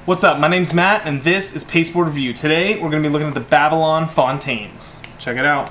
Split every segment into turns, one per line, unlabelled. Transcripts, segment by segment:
What's up? My name's Matt, and this is Pasteboard Review. Today, we're going to be looking at the Babylon Fontaines. Check it out.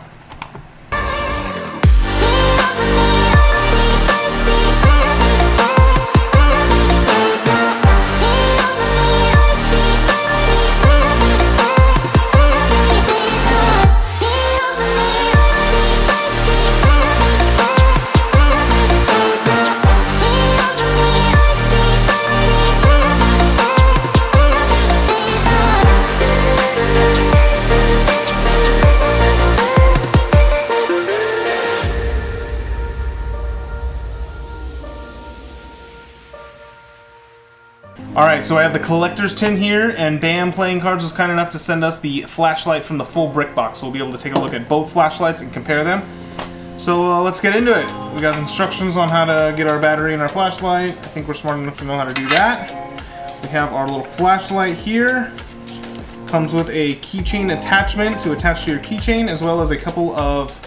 Alright, so I have the collector's tin here, and BAM Playing Cards was kind enough to send us the flashlight from the full brick box. So we'll be able to take a look at both flashlights and compare them. So let's get into it. We got instructions on how to get our battery in our flashlight. I think we're smart enough to know how to do that. We have our little flashlight here. Comes with a keychain attachment to attach to your keychain, as well as a couple of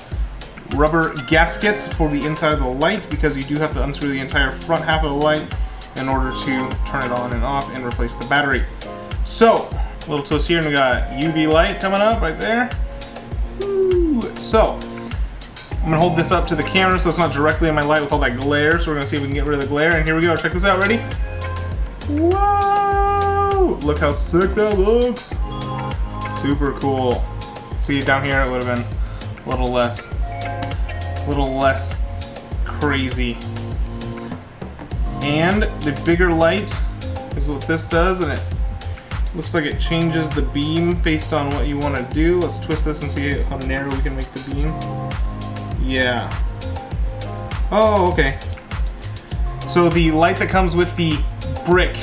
rubber gaskets for the inside of the light, because you do have to unscrew the entire front half of the light in order to turn it on and off and replace the battery. So, a little twist here, and we got UV light coming up right there. Woo. So, I'm gonna hold this up to the camera so it's not directly on my light with all that glare. So we're gonna see if we can get rid of the glare. And here we go. Check this out. Ready? Whoa! Look how sick that looks. Super cool. See, down here it would have been a little less crazy. And the bigger light is what this does, and it looks like it changes the beam based on what you want to do. Let's twist this and see how narrow we can make the beam. Yeah. Oh, okay. So the light that comes with the brick,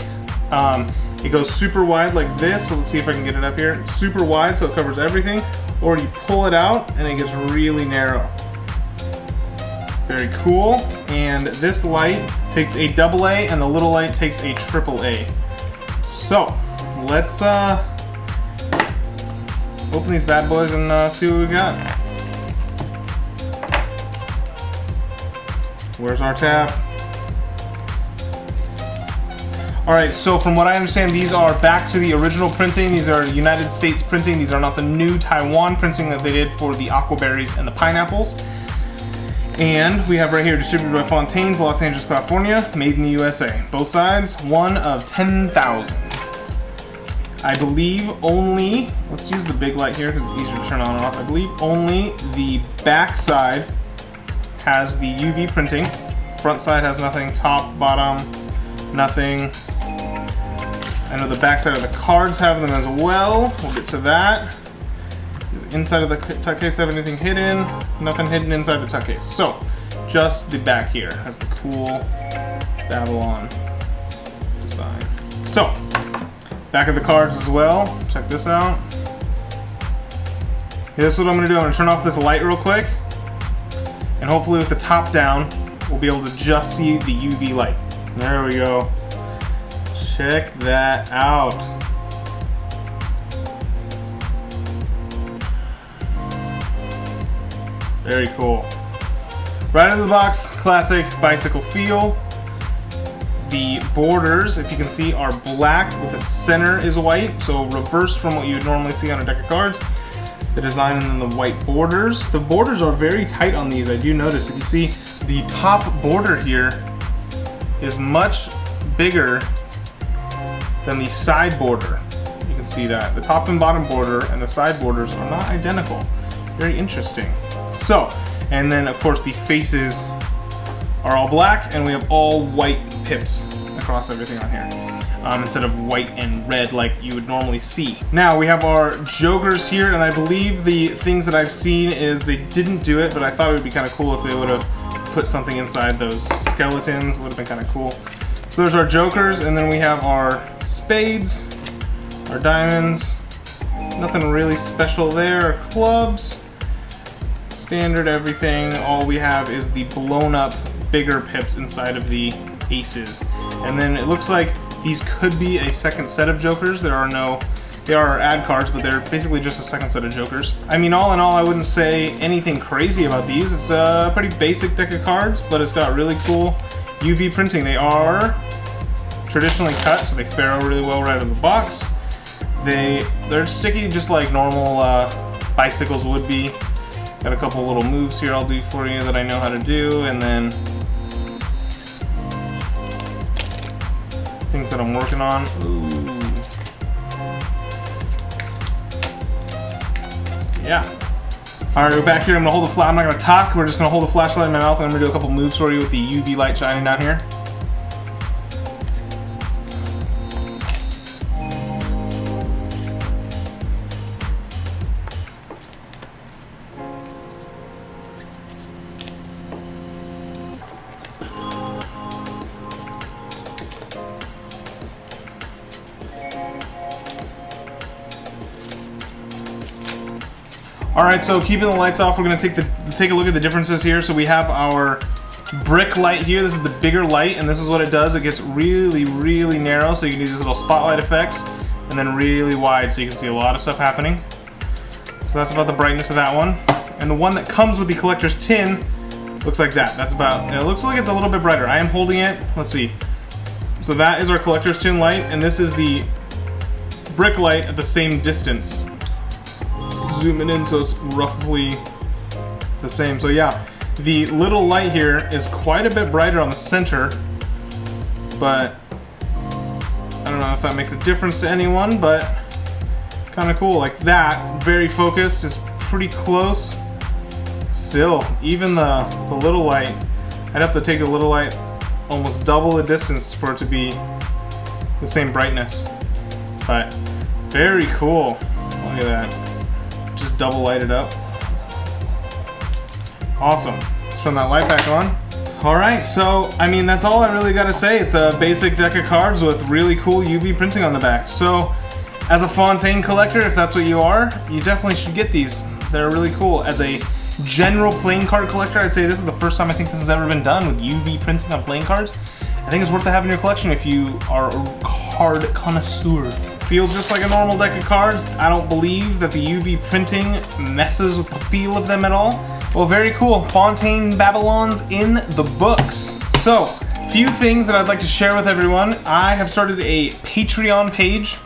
it goes super wide like this. So let's see if I can get it up here. Super wide so it covers everything. Or you pull it out and it gets really narrow. Very cool. And this light takes a AA, and the little light takes a AAA. So let's open these bad boys and see what we got. Where's our tab? Alright, so from what I understand, these are back to the original printing. These are United States printing. These are not the new Taiwan printing that they did for the aquaberries and the pineapples. And we have right here, distributed by Fontaine's, Los Angeles, California, made in the USA. Both sides, 1 of 10,000. I believe only, let's use the big light here because it's easier to turn on and off. I believe only the back side has the UV printing. Front side has nothing, top, bottom, nothing. I know the back side of the cards have them as well. We'll get to that. Does the inside of the tuck case have anything hidden? Nothing hidden inside the tuck case. So, just the back here has the cool Babylon design. So, back of the cards as well. Check this out. This is what I'm going to do. I'm going to turn off this light real quick. And hopefully with the top down, we'll be able to just see the UV light. There we go. Check that out. Very cool. Right out of the box, classic bicycle feel. The borders, if you can see, are black with the center is white, so reversed from what you would normally see on a deck of cards. The design and then the white borders. The borders are very tight on these, I do notice. If you see, the top border here is much bigger than the side border. You can see that. The top and bottom border and the side borders are not identical. Very interesting. So, and then of course the faces are all black, and we have all white pips across everything on here, instead of white and red like you would normally see. Now we have our jokers here, and I believe the things that I've seen is they didn't do it, but I thought it would be kind of cool if they would have put something inside those skeletons. Would have been kind of cool. So there's our jokers, and then we have our spades, our diamonds. Nothing really special there. Our clubs. Standard everything. All we have is the blown up bigger pips inside of the aces. And then it looks like these could be a second set of jokers. They are ad cards, but they're basically just a second set of jokers. I mean, all in all, I wouldn't say anything crazy about these. It's a pretty basic deck of cards, but it's got really cool UV printing. They are traditionally cut, so they ferro really well right out of the box. They're sticky just like normal bicycles would be. Got a couple little moves here I'll do for you that I know how to do, and then things that I'm working on. Ooh. Yeah. Alright, we're back here. I'm gonna hold the flash. I'm not gonna talk. We're just gonna hold the flashlight in my mouth and I'm gonna do a couple moves for you with the UV light shining down here. Alright, so keeping the lights off, we're going to take a look at the differences here. So we have our brick light here. This is the bigger light, and this is what it does. It gets really, really narrow, so you can do these little spotlight effects, and then really wide, so you can see a lot of stuff happening. So that's about the brightness of that one. And the one that comes with the collector's tin looks like that. That's about, and it looks like it's a little bit brighter. I am holding it. Let's see. So that is our collector's tin light, and this is the brick light at the same distance. Zooming in so it's roughly the same. So yeah, the little light here is quite a bit brighter on the center, but I don't know if that makes a difference to anyone, but kind of cool. Like that, very focused, is pretty close. Still, even the little light, I'd have to take the little light almost double the distance for it to be the same brightness. But very cool. Look at that. Just double light it up. Awesome. Let's turn that light back on. Alright, so I mean that's all I really gotta say. It's a basic deck of cards with really cool UV printing on the back. So as a Fontaine collector, if that's what you are, you definitely should get these. They're really cool. As a general playing card collector, I'd say this is the first time I think this has ever been done with UV printing on playing cards. I think it's worth to have in your collection if you are a card connoisseur. Feels just like a normal deck of cards. I don't believe that the UV printing messes with the feel of them at all. Well, very cool. Fontaine Babylon's in the books. So, few things that I'd like to share with everyone. I have started a Patreon page.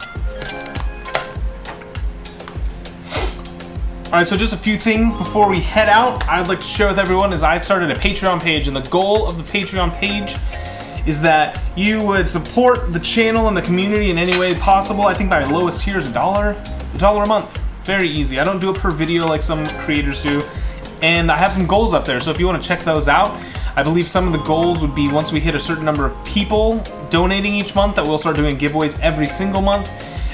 Alright, so just a few things before we head out I'd like to share with everyone is I've started a Patreon page, and the goal of the Patreon page is that you would support the channel and the community in any way possible. I think my lowest tier is $1 a month. Very easy. I don't do it per video like some creators do. And I have some goals up there, so if you want to check those out, I believe some of the goals would be once we hit a certain number of people donating each month, that we'll start doing giveaways every single month.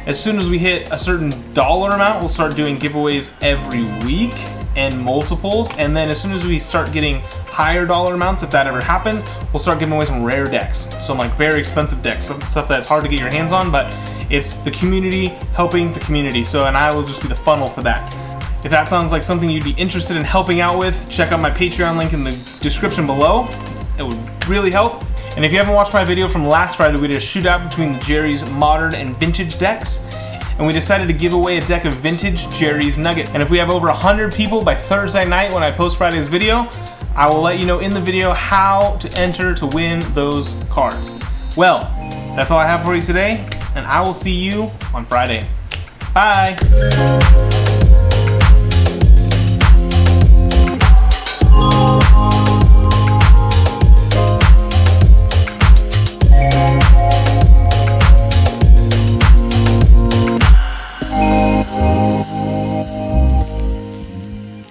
As soon as we hit a certain dollar amount, we'll start doing giveaways every week and multiples, and then as soon as we start getting higher dollar amounts, if that ever happens, we'll start giving away some rare decks. Some like very expensive decks, some stuff that's hard to get your hands on, but it's the community helping the community. So, and I will just be the funnel for that. If that sounds like something you'd be interested in helping out with, check out my Patreon link in the description below. It would really help. And if you haven't watched my video from last Friday, we did a shootout between the Jerry's modern and vintage decks. And we decided to give away a deck of vintage Jerry's Nugget. And if we have over 100 people by Thursday night when I post Friday's video, I will let you know in the video how to enter to win those cards. Well, that's all I have for you today, and I will see you on Friday. Bye!